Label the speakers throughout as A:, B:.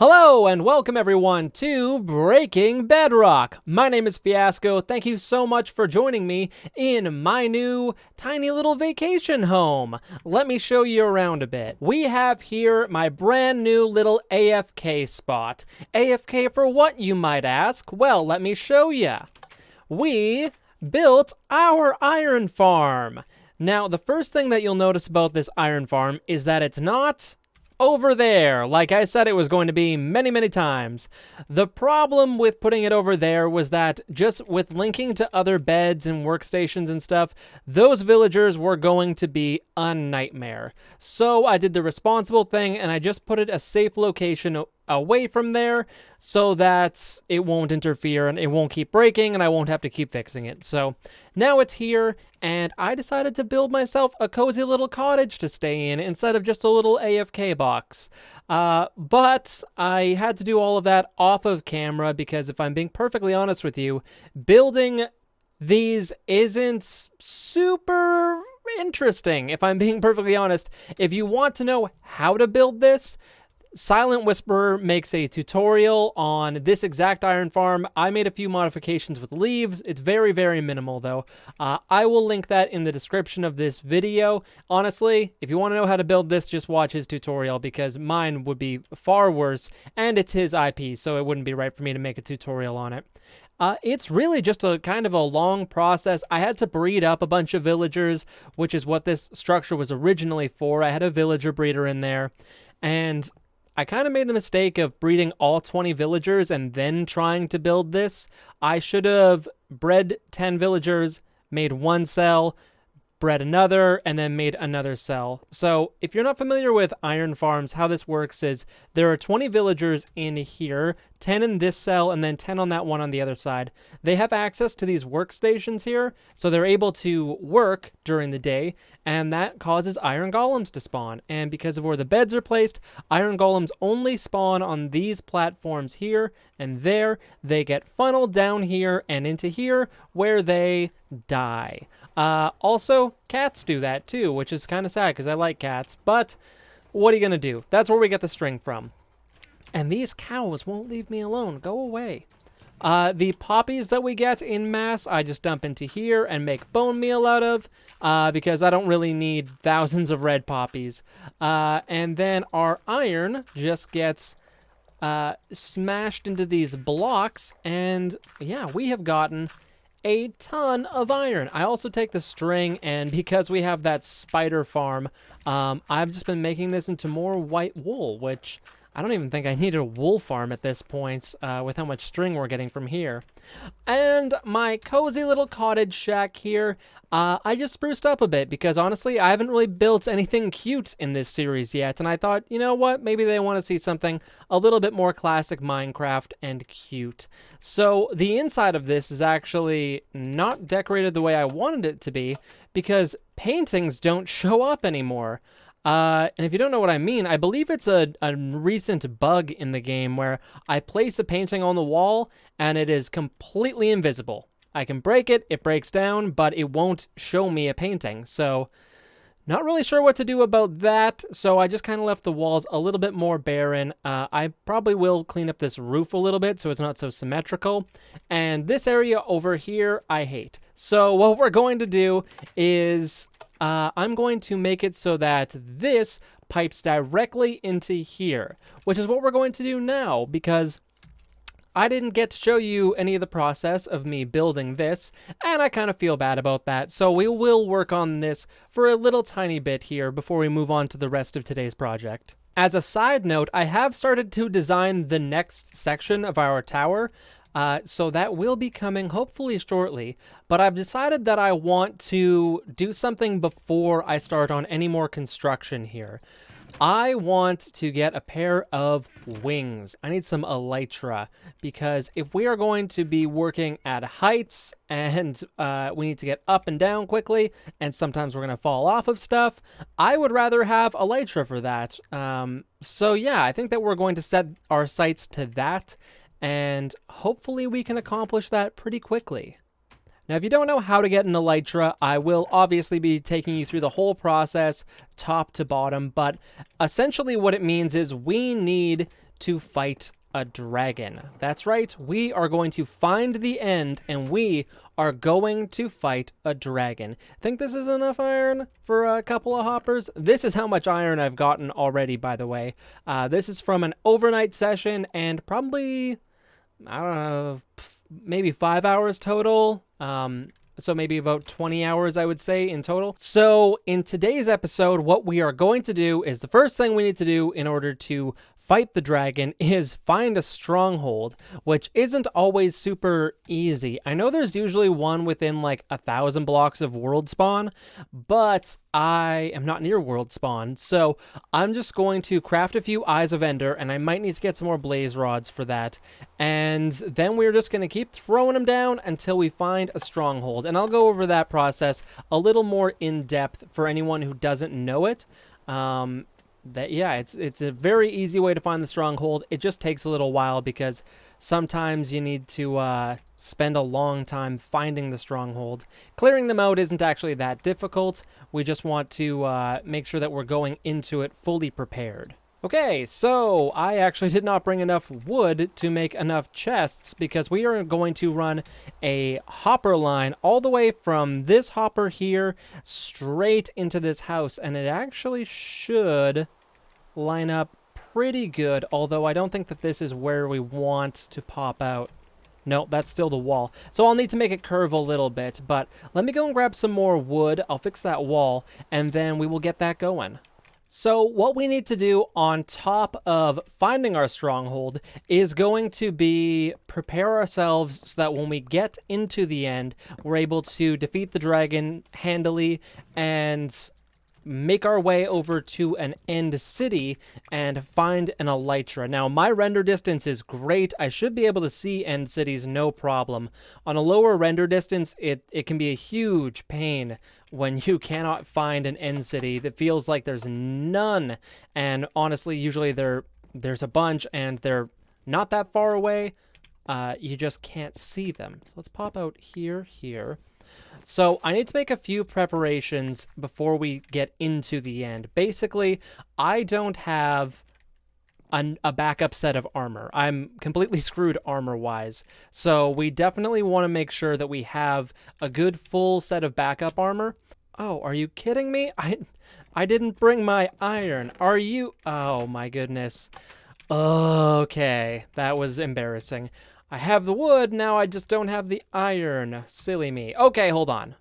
A: Hello and welcome everyone to Breaking Bedrock. My name is Fiasco. Thank you so much for joining me in my new tiny little vacation home. Let me show you around a bit. We have here my brand new little AFK spot. AFK for what, you might ask? Well, let me show you. We built our iron farm. Now, the first thing that you'll notice about this iron farm is that it's not over there, like I said it was going to be many times. The problem with putting it over there was that just with linking to other beds and workstations and stuff, those villagers were going to be a nightmare. So I did the responsible thing and I just put it a safe location away from there so that it won't interfere and it won't keep breaking and I won't have to keep fixing it. So now it's here and I decided to build myself a cozy little cottage to stay in instead of just a little AFK box. But I had to do all of that off of camera because if I'm being perfectly honest with you, building these isn't super interesting, if I'm being perfectly honest. If you want to know how to build this, Silent Whisperer makes a tutorial on this exact iron farm. I made a few modifications with leaves. It's very minimal though. I will link that in the description of this video. Honestly, if you want to know how to build this, just watch his tutorial because mine would be far worse and it's his IP, so it wouldn't be right for me to make a tutorial on it. It's really just a kind of a long process. I had to breed up a bunch of villagers, which is what this structure was originally for. I had a villager breeder in there, and I kind of made the mistake of breeding all 20 villagers and then trying to build this. I should have bred 10 villagers, made one cell, bred another, and then made another cell. So if you're not familiar with iron farms, how this works is there are 20 villagers in here, 10 in this cell, and then 10 on that one on the other side. They have access to these workstations here, so they're able to work during the day, and that causes iron golems to spawn. And because of where the beds are placed, iron golems only spawn on these platforms here and there. They get funneled down here and into here where they die. Also, cats do that too, which is kind of sad because I like cats, but what are you going to do? That's where we get the string from. And these cows won't leave me alone. Go away. The poppies that we get in mass, I just dump into here and make bone meal out of because I don't really need thousands of red poppies. And then our iron just gets smashed into these blocks, and yeah, we have gotten a ton of iron. I also take the string, and because we have that spider farm, I've just been making this into more white wool, which I don't even think I need a wool farm at this point with how much string we're getting from here. And my cozy little cottage shack here, I just spruced up a bit because honestly, I haven't really built anything cute in this series yet. And I thought, you know what, maybe they want to see something a little bit more classic Minecraft and cute. So the inside of this is actually not decorated the way I wanted it to be because paintings don't show up anymore. And if you don't know what I mean, I believe it's a recent bug in the game where I place a painting on the wall and it is completely invisible. I can break it, it breaks down, but it won't show me a painting. So not really sure what to do about that. So I just kind of left the walls a little bit more barren. I probably will clean up this roof a little bit so it's not so symmetrical. And this area over here, I hate. So what we're going to do is I'm going to make it so that this pipes directly into here, which is what we're going to do now because I didn't get to show you any of the process of me building this, and I kind of feel bad about that. So we will work on this for a little tiny bit here before we move on to the rest of today's project. As a side note, I have started to design the next section of our tower. So that will be coming hopefully shortly, but I've decided that I want to do something before I start on any more construction here. I want to get a pair of wings. I need some elytra because if we are going to be working at heights and we need to get up and down quickly and sometimes we're going to fall off of stuff, I would rather have elytra for that. So yeah, I think that we're going to set our sights to that. And hopefully we can accomplish that pretty quickly. Now, if you don't know how to get an elytra, I will obviously be taking you through the whole process, top to bottom, but essentially what it means is we need to fight a dragon. That's right, we are going to find the end, and we are going to fight a dragon. Think this is enough iron for a couple of hoppers? This is how much iron I've gotten already, by the way. This is from an overnight session, and probably, I don't know, maybe 5 hours total. So maybe about 20 hours, I would say, in total. So in today's episode, what we are going to do is the first thing we need to do in order to fight the dragon is find a stronghold, which isn't always super easy. I know there's usually one within like 1,000 blocks of world spawn, but I am not near world spawn, so I'm just going to craft a few Eyes of Ender, and I might need to get some more blaze rods for that, and then we're just going to keep throwing them down until we find a stronghold, and I'll go over that process a little more in depth for anyone who doesn't know it. It's a very easy way to find the stronghold. It just takes a little while because sometimes you need to spend a long time finding the stronghold. Clearing them out isn't actually that difficult. We just want to make sure that we're going into it fully prepared. Okay, so I actually did not bring enough wood to make enough chests because we are going to run a hopper line all the way from this hopper here straight into this house, and it actually should line up pretty good, although I don't think that this is where we want to pop out. No, that's still the wall. So I'll need to make it curve a little bit, but let me go and grab some more wood. I'll fix that wall, and then we will get that going. So what we need to do on top of finding our stronghold is going to be prepare ourselves so that when we get into the end, we're able to defeat the dragon handily and make our way over to an end city and find an elytra. Now, my render distance is great. I should be able to see end cities no problem. On a lower render distance, it can be a huge pain when you cannot find an end city that feels like there's none. And honestly, usually there's a bunch and they're not that far away. You just can't see them. So let's pop out here. So I need to make a few preparations before we get into the end. Basically, I don't have a backup set of armor. I'm completely screwed armor-wise. So we definitely want to make sure that we have a good full set of backup armor. Oh, are you kidding me? I didn't bring my iron. Are you? Oh my goodness. Okay, that was embarrassing. I have the wood, now I just don't have the iron. Silly me. Okay, hold on.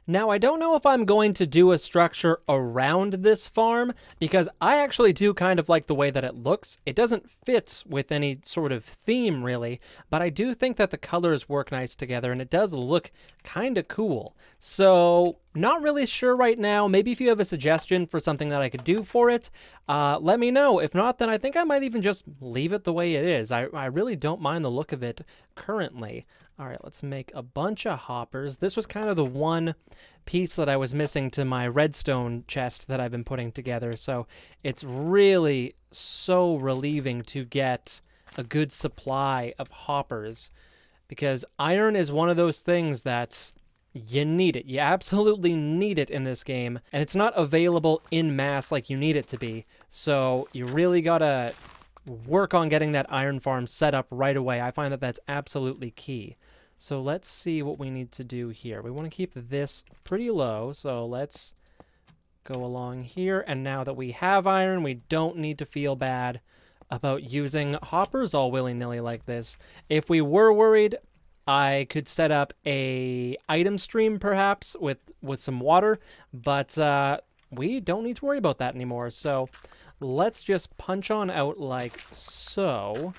A: Now, I don't know if I'm going to do a structure around this farm, because I actually do kind of like the way that it looks. It doesn't fit with any sort of theme, really, but I do think that the colors work nice together, and it does look kind of cool. So, not really sure right now. Maybe if you have a suggestion for something that I could do for it, let me know. If not, then I think I might even just leave it the way it is. I really don't mind the look of it currently. All right, let's make a bunch of hoppers. This was kind of the one piece that I was missing to my redstone chest that I've been putting together, so it's really so relieving to get a good supply of hoppers, because iron is one of those things that you need it. You absolutely need it in this game, and it's not available in mass like you need it to be, so you really gotta work on getting that iron farm set up right away. I find that that's absolutely key. So let's see what we need to do here. We want to keep this pretty low, so let's go along here. And now that we have iron, we don't need to feel bad about using hoppers all willy-nilly like this. If we were worried, I could set up a item stream perhaps with some water, but we don't need to worry about that anymore. So let's just punch on out like so.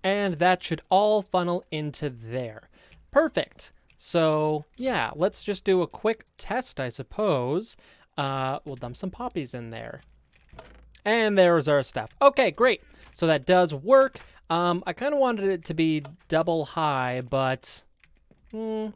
A: And that should all funnel into there. Perfect. So yeah, let's just do a quick test, I suppose. We'll dump some poppies in there. And there's our stuff. Okay, great. So that does work. I kind of wanted it to be double high, but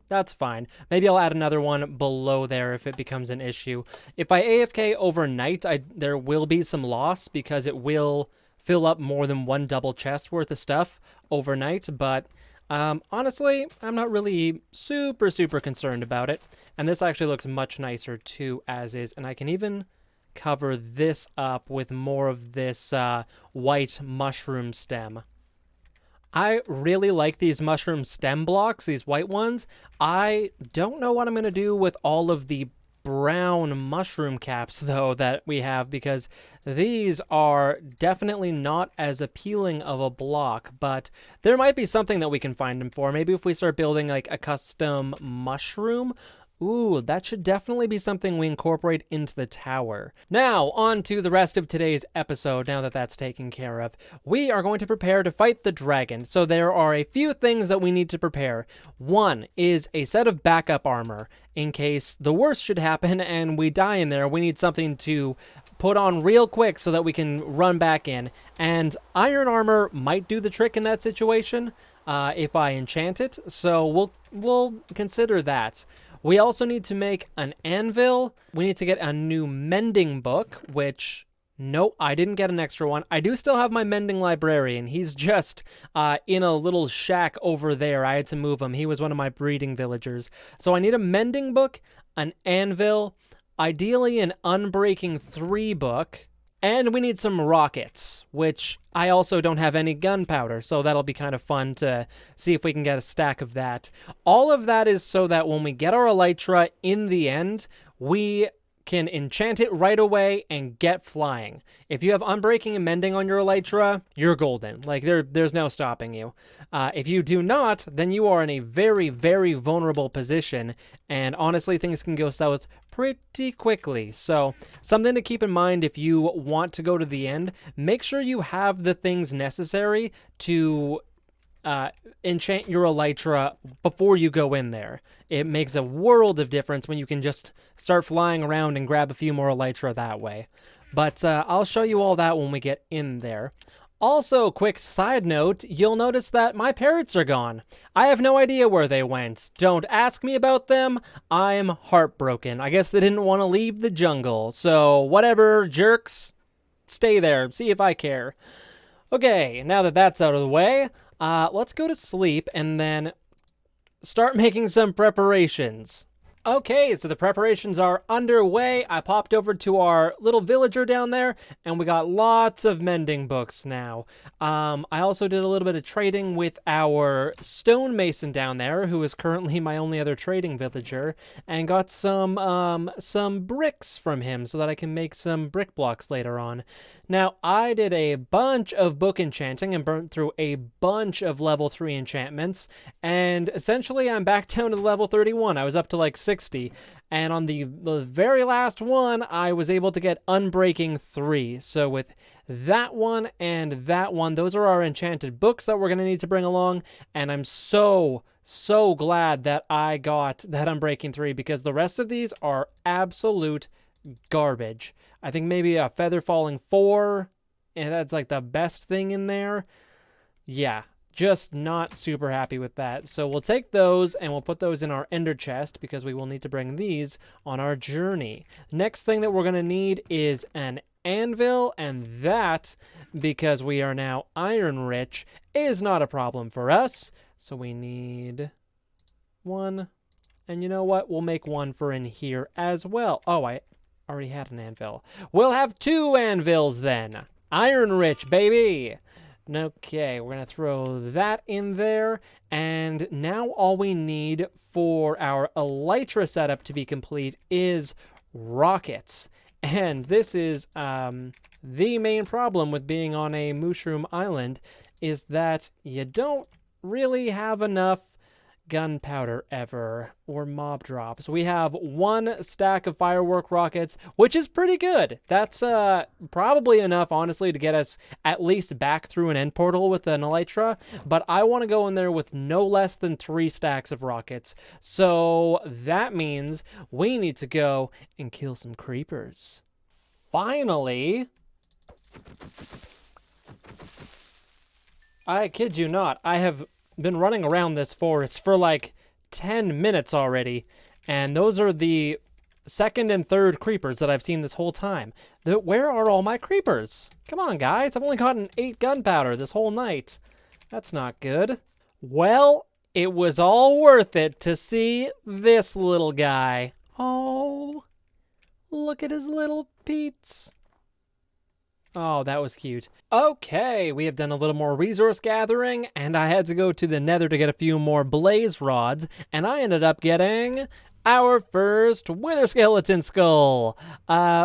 A: that's fine. Maybe I'll add another one below there if it becomes an issue. If I AFK overnight, there will be some loss because it will fill up more than one double chest worth of stuff overnight, but honestly, I'm not really super concerned about it. And this actually looks much nicer too as is, and I can even cover this up with more of this white mushroom stem. I really like these mushroom stem blocks, these white ones. I don't know what I'm going to do with all of the brown mushroom caps, though, that we have, because these are definitely not as appealing of a block, but there might be something that we can find them for. Maybe if we start building like a custom mushroom. Ooh, that should definitely be something we incorporate into the tower. Now, on to the rest of today's episode, now that that's taken care of. We are going to prepare to fight the dragon, so there are a few things that we need to prepare. One is a set of backup armor. In case the worst should happen and we die in there, we need something to put on real quick so that we can run back in. And iron armor might do the trick in that situation if I enchant it, so we'll consider that. We also need to make an anvil. We need to get a new mending book, which, nope, I didn't get an extra one. I do still have my mending librarian. He's just in a little shack over there. I had to move him. He was one of my breeding villagers. So I need a mending book, an anvil, ideally an Unbreaking 3 book, and we need some rockets, which I also don't have any gunpowder, so that'll be kind of fun to see if we can get a stack of that. All of that is so that when we get our elytra in the end, we can enchant it right away and get flying. If you have Unbreaking and Mending on your elytra, you're golden. Like, there's no stopping you. If you do not, then you are in a very vulnerable position, and honestly, things can go south pretty quickly. So, something to keep in mind if you want to go to the end, make sure you have the things necessary to enchant your elytra before you go in there. It makes a world of difference when you can just start flying around and grab a few more elytra that way. But I'll show you all that when we get in there. Also, quick side note, you'll notice that my parrots are gone. I have no idea where they went. Don't ask me about them. I'm heartbroken. I guess they didn't want to leave the jungle. So, whatever, jerks. Stay there. See if I care. Okay, now that that's out of the way, let's go to sleep and then start making some preparations. Okay, so the preparations are underway. I popped over to our little villager down there, and we got lots of mending books now. I also did a little bit of trading with our stonemason down there, who is currently my only other trading villager, and got some bricks from him so that I can make some brick blocks later on. Now, I did a bunch of book enchanting and burnt through a bunch of level 3 enchantments, and essentially I'm back down to level 31. I was up to like 60, and on the very last one, I was able to get Unbreaking 3. So with that one and that one, those are our enchanted books that we're going to need to bring along, and I'm so glad that I got that Unbreaking 3, because the rest of these are absolute garbage. I think maybe a Feather Falling 4, and that's like the best thing in there. Yeah, just not super happy with that. So we'll take those and we'll put those in our ender chest, because we will need to bring these on our journey. Next thing that we're going to need is an anvil, and that, because we are now iron rich, is not a problem for us. So we need one, and you know what? We'll make one for in here as well. Oh, I already had an anvil. We'll have 2 anvils then. Iron rich, baby. Okay, we're going to throw that in there. And now all we need for our elytra setup to be complete is rockets. And this is the main problem with being on a mushroom island, is that you don't really have enough gunpowder ever, or mob drops. We have 1 stack of firework rockets, which is pretty good. That's probably enough, honestly, to get us at least back through an end portal with an elytra, but I want to go in there with no less than 3 stacks of rockets. So that means we need to go and kill some creepers. Finally, I kid you not, I have been running around this forest for like 10 minutes already, and those are the second and third creepers that I've seen this whole time. Where are all my creepers? Come on, guys. I've only gotten 8 gunpowder this whole night. That's not good. Well, it was all worth it to see this little guy. Oh, look at his little peets. Oh, that was cute. Okay, we have done a little more resource gathering, and I had to go to the nether to get a few more blaze rods, and I ended up getting our first wither skeleton skull,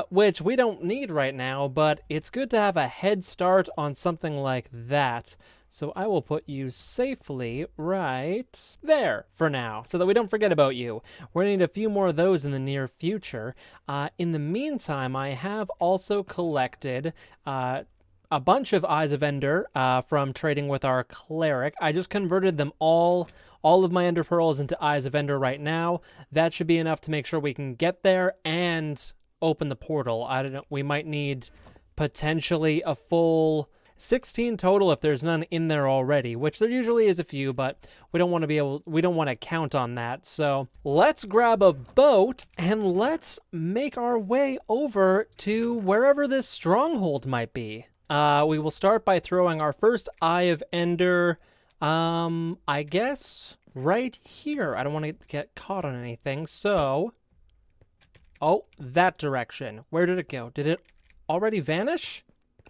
A: which we don't need right now, but it's good to have a head start on something like that. So I will put you safely right there for now, so that we don't forget about you. We're going to need a few more of those in the near future. In the meantime, I have also collected a bunch of Eyes of Ender from trading with our cleric. I just converted them all of my Ender Pearls into Eyes of Ender right now. That should be enough to make sure we can get there and open the portal. I don't know, we might need potentially a full 16 total if there's none in there already, which there usually is a few, but we don't want to count on that. So let's grab a boat and let's make our way over to wherever this stronghold might be. We will start by throwing our first Eye of Ender, I guess right here. I don't want to get caught on anything, so... Oh, that direction. Where did it go? Did it already vanish?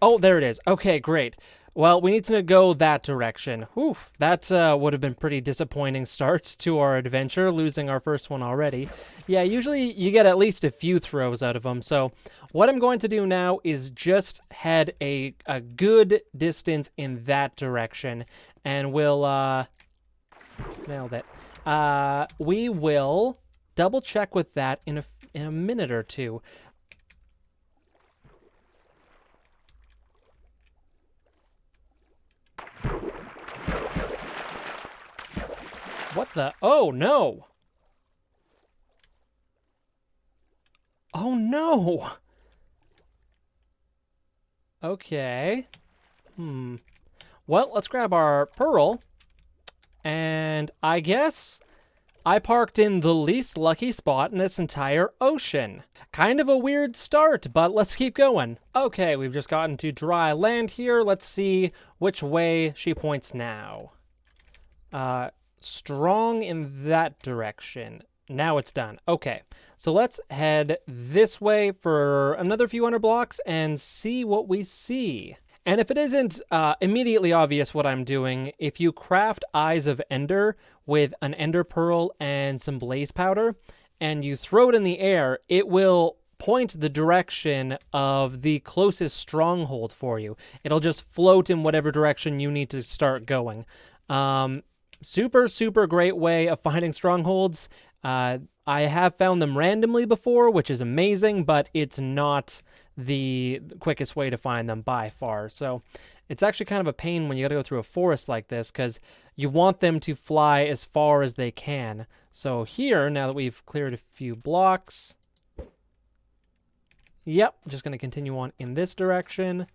A: Oh, there it is. Okay, great. Well, we need to go that direction. Oof, that would have been pretty disappointing start to our adventure, losing our first one already. Yeah, usually you get at least a few throws out of them. So what I'm going to do now is just head a good distance in that direction, and we'll nailed it. We will double check with that in a minute or two. What the? Oh, no. Oh, no. Okay. Well, let's grab our pearl. And I guess I parked in the least lucky spot in this entire ocean. Kind of a weird start, but let's keep going. Okay, we've just gotten to dry land here. Let's see which way she points now. Strong in that direction. Now it's done. Okay, so let's head this way for another few hundred blocks and see what we see. And if it isn't immediately obvious what I'm doing, if you craft Eyes of Ender with an Ender Pearl and some blaze powder, and you throw it in the air, it will point the direction of the closest stronghold for you. It'll just float in whatever direction you need to start going. Super, super great way of finding strongholds. I have found them randomly before, which is amazing, but it's not the quickest way to find them by far. So it's actually kind of a pain when you got to go through a forest like this, because you want them to fly as far as they can. So here, now that we've cleared a few blocks, yep, just going to continue on in this direction.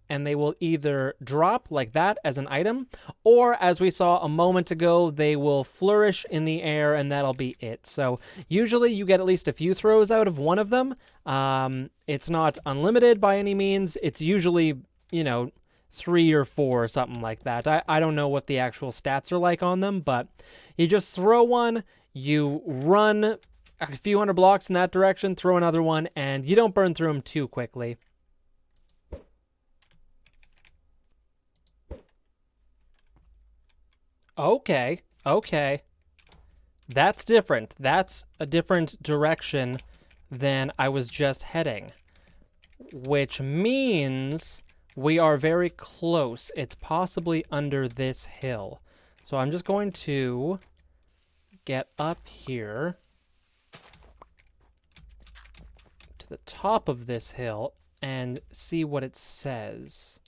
A: And they will either drop like that as an item, or as we saw a moment ago, they will flourish in the air, and that'll be it. So usually you get at least a few throws out of one of them. It's not unlimited by any means. It's usually, 3 or 4 or something like that. I don't know what the actual stats are like on them, but you just throw one, you run a few hundred blocks in that direction, throw another one, and you don't burn through them too quickly. Okay. That's different. That's a different direction than I was just heading, which means we are very close. It's possibly under this hill. So I'm just going to get up here to the top of this hill and see what it says.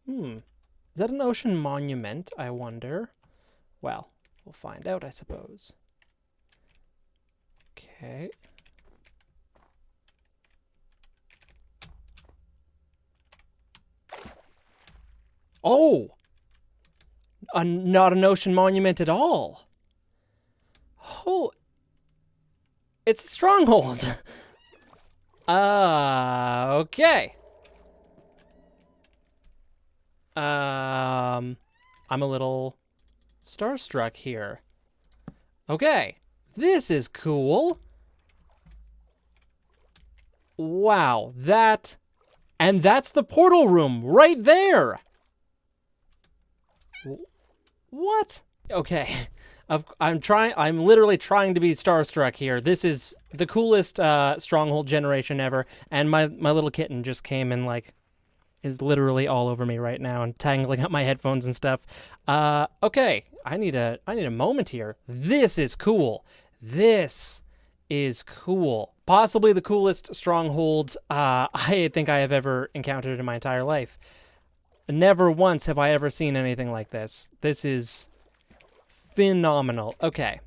A: Is that an ocean monument, I wonder? Well, we'll find out, I suppose. Okay. Oh! Not an ocean monument at all. Oh, it's a stronghold. Okay. I'm a little starstruck here. Okay, this is cool. Wow, and that's the portal room right there. What? Okay. I'm literally trying to be starstruck here. This is the coolest stronghold generation ever, and my little kitten just came and like is literally all over me right now and tangling up my headphones and stuff. Okay, I need a moment here. This is cool. This is cool. Possibly the coolest stronghold I think I have ever encountered in my entire life. Never once have I ever seen anything like this. This is phenomenal. Okay.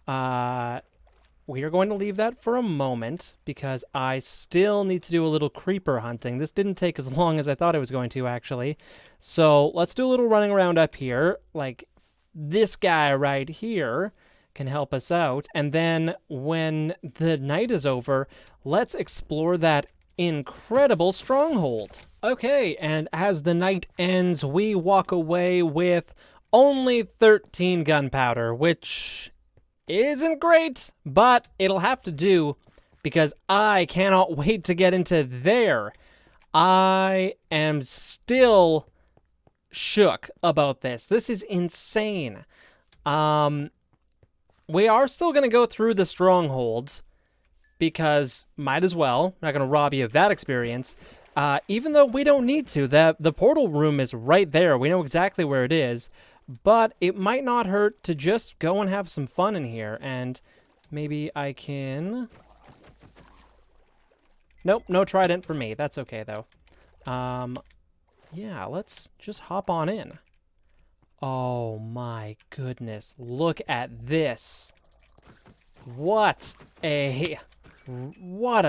A: We are going to leave that for a moment because I still need to do a little creeper hunting. This didn't take as long as I thought it was going to, actually. So let's do a little running around up here. Like this guy right here can help us out. And then when the night is over, let's explore that incredible stronghold. Okay, and as the night ends, we walk away with only 13 gunpowder, which isn't great, but it'll have to do because I cannot wait to get into there. I am still shook about this. This is insane. We are still going to go through the strongholds because might as well. I'm not going to rob you of that experience. Even though we don't need to. The portal room is right there. We know exactly where it is. But it might not hurt to just go and have some fun in here. And maybe I can... Nope, no trident for me. That's okay, though. Yeah, let's just hop on in. Oh, my goodness. Look at this. What a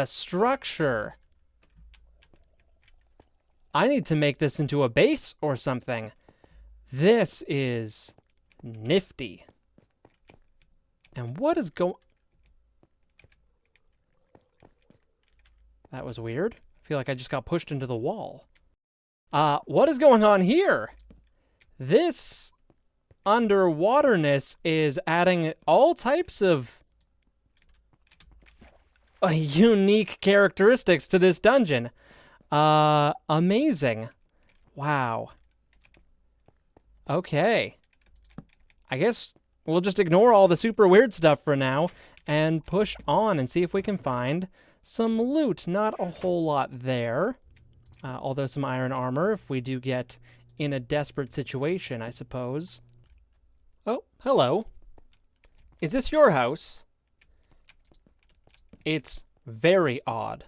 A: structure. I need to make this into a base or something. This is nifty. And what is going... That was weird. I feel like I just got pushed into the wall. What is going on here? This underwaterness is adding all types of unique characteristics to this dungeon. Amazing. Wow. Okay. I guess we'll just ignore all the super weird stuff for now and push on and see if we can find some loot. Not a whole lot there. Although some iron armor if we do get in a desperate situation, I suppose. Oh, hello. Is this your house? It's very odd.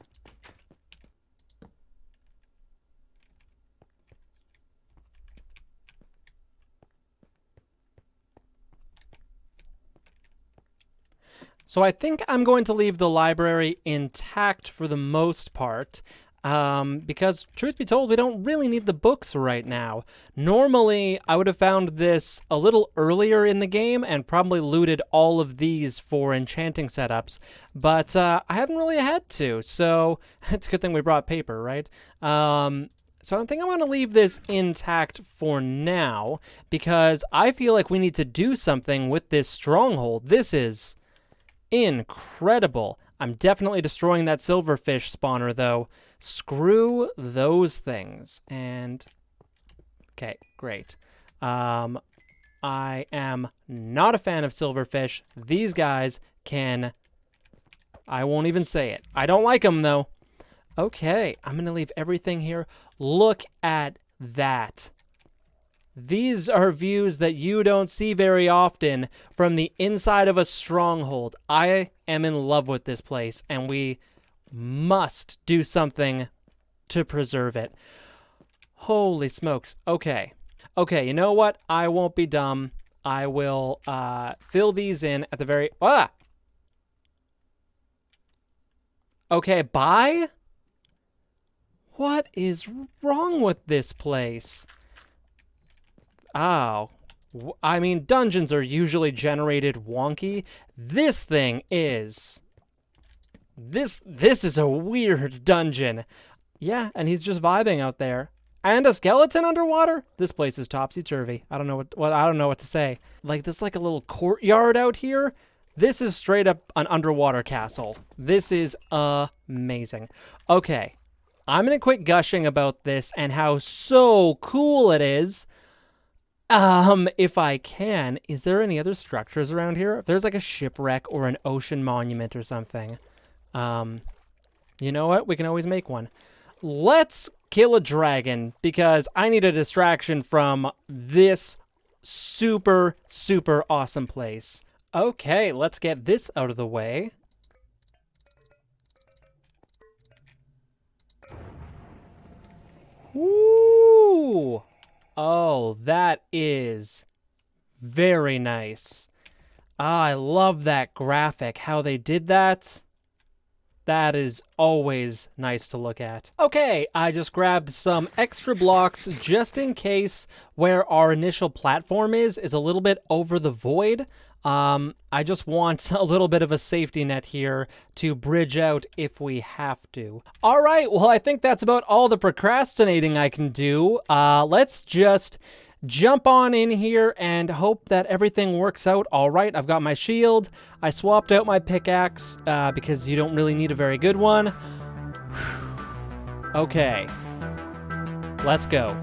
A: So I think I'm going to leave the library intact for the most part, because truth be told, we don't really need the books right now. Normally, I would have found this a little earlier in the game and probably looted all of these for enchanting setups, but I haven't really had to, so it's a good thing we brought paper, right? So I think I'm going to leave this intact for now, because I feel like we need to do something with this stronghold. This is incredible. I'm definitely destroying that silverfish spawner, though. Screw those things. And, okay, great. I am not a fan of silverfish. These guys can... I won't even say it. I don't like them, though. Okay, I'm going to leave everything here. Look at that. These are views that you don't see very often from the inside of a stronghold. I am in love with this place, and we must do something to preserve it. Holy smokes. Okay. Okay, you know what? I won't be dumb. I will fill these in at the very... Ah! Okay, bye? What is wrong with this place? Oh. I mean, dungeons are usually generated wonky. This thing is... This is a weird dungeon. Yeah, and he's just vibing out there. And a skeleton underwater? This place is topsy-turvy. I don't know I don't know what to say. Like, there's like a little courtyard out here. This is straight up an underwater castle. This is amazing. Okay, I'm gonna quit gushing about this and how so cool it is. If I can, is there any other structures around here? If there's like a shipwreck or an ocean monument or something, you know what? We can always make one. Let's kill a dragon because I need a distraction from this super, super awesome place. Okay, let's get this out of the way. Ooh! Oh, that is very nice. Ah, I love that graphic, how they did that. That is always nice to look at. Okay, I just grabbed some extra blocks just in case where our initial platform is a little bit over the void. I just want a little bit of a safety net here to bridge out if we have to. All right, well, I think that's about all the procrastinating I can do. Let's just jump on in here and hope that everything works out all right. I've got my shield. I swapped out my pickaxe because you don't really need a very good one. Okay, let's go.